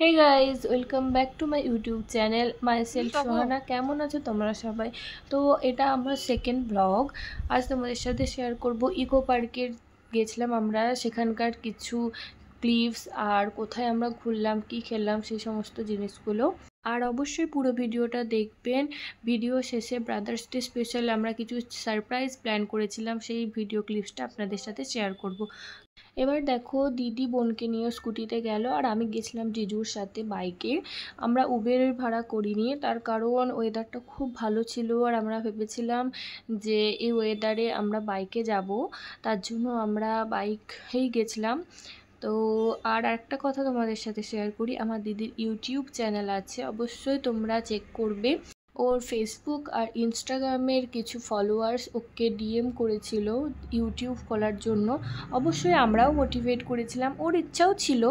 Hey guys, welcome back to my YouTube channel myself Sohana. কেমন আছো তোমরা সবাই? তো এটা আমার সেকেন্ড ব্লগ। আজ তোমাদের সাথে শেয়ার করব ইকো পার্কের গেছিলাম আমরা, সেখানকার কিছু ক্লিপস আর কোথায় আমরা ঘুরলাম, কি খেললাম, সেই সমস্ত জিনিসগুলো। আর অবশ্যই পুরো ভিডিওটা দেখবেন। ভিডিও শেষে ব্রাদার্স ডে স্পেশাল আমরা কিছু সারপ্রাইজ প্ল্যান করেছিলাম, সেই ভিডিও ক্লিপসটা আপনাদের সাথে শেয়ার করব। এবার দেখো, দিদি বোনকে নিয়ে স্কুটিতে গেল আর আমি গেছিলাম জিজুর সাথে বাইকে। আমরা উবের ভাড়া করিনি, তার কারণ ওয়েদারটা খুব ভালো ছিল আর আমরা ভেবেছিলাম যে এই ওয়েদারে আমরা বাইকে যাব, তার জন্য আমরা বাইকেই গেছিলাম। তো আর একটা কথা তোমাদের সাথে শেয়ার করি, আমার দিদির ইউটিউব চ্যানেল আছে, অবশ্যই তোমরা চেক করবে। ওর ফেসবুক আর ইনস্টাগ্রামের কিছু ফলোয়ার্স ওকে ডিএম করেছিল ইউটিউব খোলার জন্য। অবশ্যই আমরাও মোটিভেট করেছিলাম, ওর ইচ্ছাও ছিল।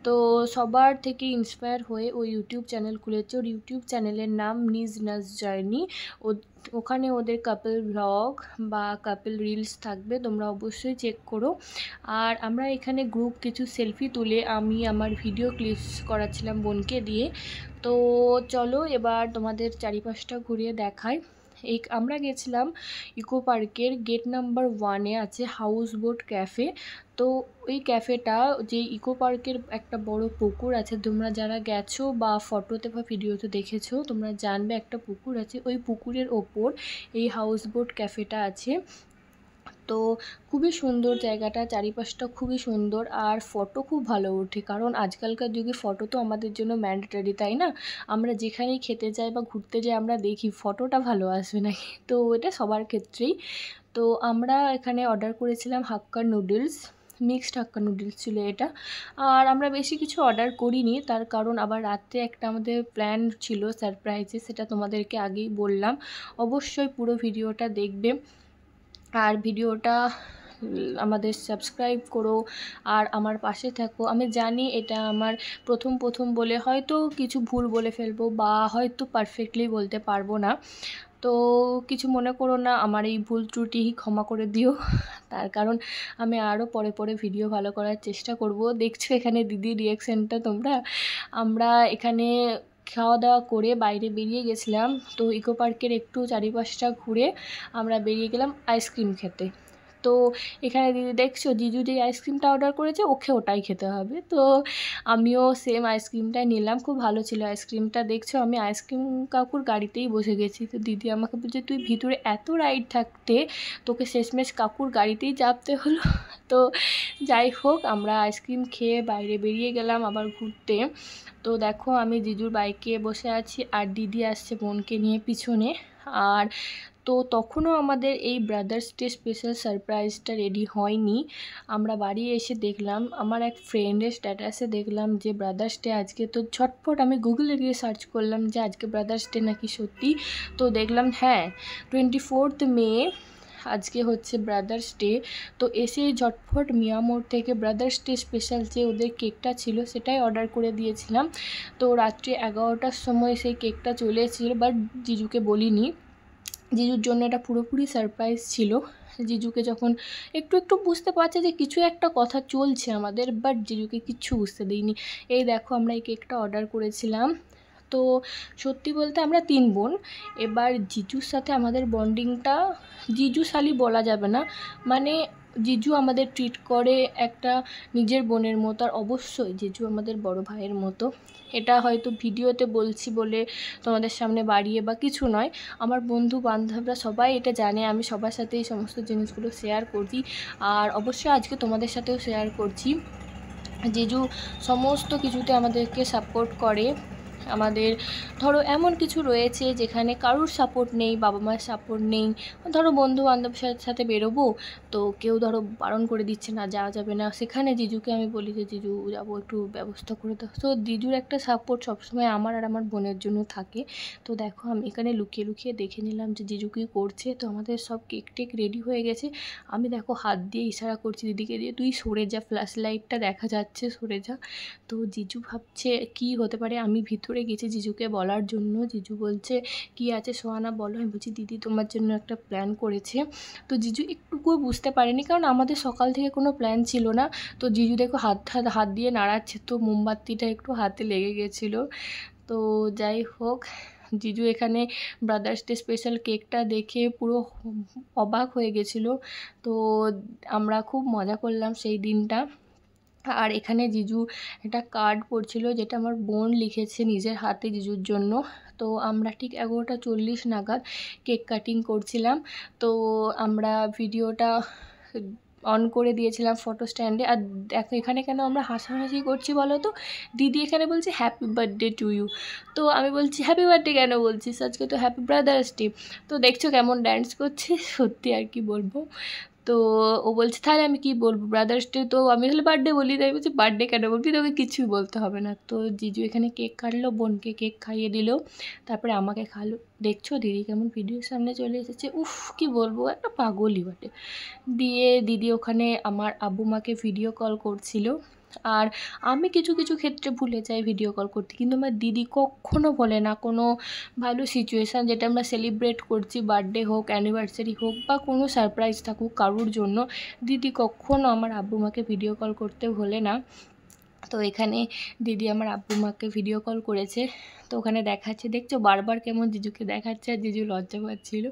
তো সবার থেকে ইন্সপায়ার হয়ে ও ইউটিউব চ্যানেল খুলেছে। ওর ইউটিউব চ্যানেলের নাম নিজ নাজ জার্নি। ওখানে ওদের কাপল ব্লগ বা কাপল রিলস থাকবে, তোমরা অবশ্যই চেক করো। আর আমরা এখানে গ্রুপ কিছু সেলফি তুলে আমি আমার ভিডিও ক্লিপস করাচ্ছিলাম বোনকে দিয়ে। তো চলো এবার তোমাদের চারিপাশটা ঘুরিয়ে দেখাই। আমরা গেছিলাম ইকো পার্কের গেট নাম্বার 1-এ আছে হাউস বোট ক্যাফে। তো ওই ক্যাফেটা, যে ইকো পার্কের একটা বড় পুকুর আছে, তোমরা যারা গেছো বা ফটোতে বা ভিডিওতে দেখেছো তোমরা জানবে, একটা পুকুর আছে, ওই পুকুরের ওপর এই হাউস বোট ক্যাফেটা আছে। তো খুবই সুন্দর জায়গাটা, চারিপাশটা খুবই সুন্দর আর ফটো খুব ভালো ওঠে, কারণ আজকালকার যুগে ফটো তো আমাদের জন্য ম্যান্ডেটরি, তাই না? আমরা যেখানেই খেতে যাই বা ঘুরতে যাই আমরা দেখি ফটোটা ভালো আসবে নাকি, তো এটা সবার ক্ষেত্রেই। তো আমরা এখানে অর্ডার করেছিলাম হাক্কা নুডলস, মিক্সড হাক্কা নুডলস ছিল এটা। আর আমরা বেশি কিছু অর্ডার করিনি, তার কারণ আবার রাত্রে একটা আমাদের প্ল্যান ছিল সারপ্রাইজে, সেটা তোমাদেরকে আগেই বললাম। অবশ্যই পুরো ভিডিওটা দেখবে আর ভিডিওটা আমাদের সাবস্ক্রাইব করো আর আমার পাশে থাকো। আমি জানি এটা আমার প্রথম বলে হয়তো কিছু ভুল বলে ফেলবো বা হয়তো পারফেক্টলি বলতে পারবো না, তো কিছু মনে করো না, আমার এই ভুল ত্রুটি ক্ষমা করে দিও। তার কারণ আমি আরও পরে ভিডিও ভালো করার চেষ্টা করব। দেখছো এখানে দিদির রিয়াকশানটা তোমরা। আমরা এখানে খাওয়া দাওয়া করে বাইরে বেরিয়ে গেছিলাম। তো ইকো পার্কের একটু চারিপাশটা ঘুরে আমরা বেরিয়ে গেলাম আইসক্রিম খেতে। তো এখানে দিদি দেখছো, জিজু যেই আইসক্রিমটা অর্ডার করেছে ওকে ওটাই খেতে হবে, তো আমিও সেম আইসক্রিমটাই নিলাম। খুব ভালো ছিল আইসক্রিমটা। দেখছো আমি আইসক্রিম কাকুর গাড়িতেই বসে গেছি, তো দিদি আমাকে বলছে তুই ভিতরে এত রাইড থাকতে তোকে শেষমেশ কাকুর গাড়িতেই চাপতে হলো। তো যাই হোক, আমরা আইসক্রিম খেয়ে বাইরে বেরিয়ে গেলাম আবার ঘুরতে। তো দেখো আমি জিজুর বাইকে বসে আছি আর দিদি আসছে বোনকে নিয়ে পিছনে। আর তো তখনও আমাদের এই ব্রাদার্স ডে স্পেশাল সারপ্রাইজটা রেডি হয়নি। আমরা বাড়ি এসে দেখলাম, আমার এক ফ্রেন্ডের স্ট্যাটাসে দেখলাম যে ব্রাদার্স ডে আজকে। তো ঝটপট আমি গুগলে গিয়ে সার্চ করলাম যে আজকে ব্রাদার্স ডে নাকি সত্যি। তো দেখলাম হ্যাঁ, 24 মে আজকে হচ্ছে ব্রাদার্স ডে। তো এসে ঝটফট মিয়ামোড় থেকে ব্রাদার্স ডে স্পেশাল যে ওদের কেকটা ছিল সেটাই অর্ডার করে দিয়েছিলাম। তো রাত্রি 11টার সময় সেই কেকটা চলে এসেছিল, বাট জিজুকে বলিনি। জিজুর জন্য এটা পুরোপুরি সারপ্রাইজ ছিল। জিজুকে যখন একটু বুঝতে পারছে যে কিছু একটা কথা চলছে আমাদের, বাট জিজুকে কিচ্ছু বুঝতে দিইনি। এই দেখো আমরা এই কেকটা অর্ডার করেছিলাম। তো সত্যি বলতে আমরা 3 বোন। এবার জিজুর সাথে আমাদের বন্ডিংটা জিজু শালি বলা যাবে না, মানে জিজু আমাদের ট্রিট করে একটা নিজের বোনের মতো, আর অবশ্যই জিজু আমাদের বড় ভাইয়ের মতো। এটা হয়তো ভিডিওতে বলছি বলে তোমাদের সামনে বাড়িয়ে বা কিছু নয়, আমার বন্ধু বান্ধবরা সবাই এটা জানে, আমি সবার সাথে এই সমস্ত জিনিসগুলো শেয়ার করছি। আর অবশ্যই আজকে তোমাদের সাথেও শেয়ার করছি। জিজু সমস্ত কিছুতে আমাদেরকে সাপোর্ট করে। আমাদের ধরো এমন কিছু রয়েছে যেখানে কারুর সাপোর্ট নেই, বাবা মায়ের সাপোর্ট নেই, ধরো বন্ধু বান্ধবের সাথে বেরোবো, তো কেউ ধরো বারণ করে দিচ্ছে না যাওয়া যাবে না, সেখানে জিজুকে আমি বলি যে জিজু যাবো, একটু ব্যবস্থা করে দাও। তো জিজুর একটা সাপোর্ট সবসময় আমার আর আমার বোনের জন্য থাকে। তো দেখো আমি এখানে লুকিয়ে দেখে নিলাম যে জিজু কী করছে। তো আমাদের সব কেক টেক রেডি হয়ে গেছে। আমি দেখো হাত দিয়ে ইশারা করছি দিদিকে দিয়ে, তুই সরে যা, ফ্ল্যাশ লাইটটা দেখা যাচ্ছে, সরে যা। তো জিজু ভাবছে কি হতে পারে, আমি ভিতরে করে গেছি জিজুকে বলার জন্য। জিজু বলছে কি আছে সোহানা বলো। আমি বলছি দিদি তোমার জন্য একটা প্ল্যান করেছে। তো জিজু একটুকুও বুঝতে পারেনি, কারণ আমাদের সকাল থেকে কোনো প্ল্যান ছিল না। তো জিজু দেখো হাত দিয়ে নাড়াচ্ছে, তো মোমবাতিটা একটু হাতে লেগে গেছিলো। তো যাই হোক, জিজু এখানে ব্রাদার্স ডে স্পেশাল কেকটা দেখে পুরো অবাক হয়ে গেছিলো। তো আমরা খুব মজা করলাম সেই দিনটা। আর এখানে জিজু একটা কার্ড পড়ছিল, যেটা আমার বোন লিখেছে নিজের হাতে জিজুর জন্য। তো আমরা ঠিক 11:40 নাগাদ কেক কাটিং করছিলাম। তো আমরা ভিডিওটা অন করে দিয়েছিলাম ফটো স্ট্যান্ডে। আর দেখো এখানে কেন আমরা হাসাহাসি করছি বলো তো, দিদি এখানে বলছে হ্যাপি বার্থডে টু ইউ। তো আমি বলছি হ্যাপি বার্থডে কেন বলছিস, আজকে তো হ্যাপি ব্রাদার্স ডে। তো দেখছো কেমন ড্যান্স করছে, সত্যি আর কি বলবো। তো ও বলছে তাহলে আমি কি বলবো, ব্রাদার্স ডে তো আমি তাহলে বার্থডে বলি। তাই বলছি বার্থডে কেন বলবি, তোকে কিছুই বলতে হবে না। তো জিজু এখানে কেক কাটলো, বোনকে কেক খাইয়ে দিল, তারপরে আমাকে খালো। দেখছো দিদি কেমন ভিডিওর সামনে চলে এসেছে, উফ কি বলবো, একটা পাগলই বটে। দিয়ে দিদি ওখানে আমার আব্বু মাকে ভিডিও কল করছিল। আর আমি কিছু কিছু ক্ষেত্রে ভুলে যাই ভিডিও কল করতে, কিন্তু আমার দিদি কখনো বলে না কোনো ভালো সিচুয়েশান যেটা আমরা সেলিব্রেট করছি, বার্থডে হোক, অ্যানিভার্সারি হোক, বা কোনো সারপ্রাইজ থাকুক কারুর জন্য, দিদি কখনো আমার আব্বু মাকে ভিডিও কল করতে ভোলে না। তো এখানে দিদি আমার আব্বু মাকে ভিডিও কল করেছে। তো ওখানে দেখাচ্ছে, দেখছো বারবার কেমন জিজুকে দেখাচ্ছে, আর জিজু লজ্জা পাচ্ছিল।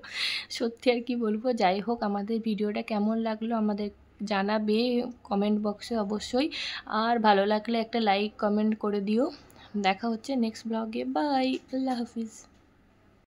সত্যি আর কি বলবো। যাই হোক, আমাদের ভিডিওটা কেমন লাগলো আমাদের জানাবে কমেন্ট বক্সে অবশ্যই। আর ভালো লাগলে একটা লাইক কমেন্ট করে দিও। দেখা হচ্ছে নেক্সট ব্লগে। বাই, আল্লাহ হাফিজ।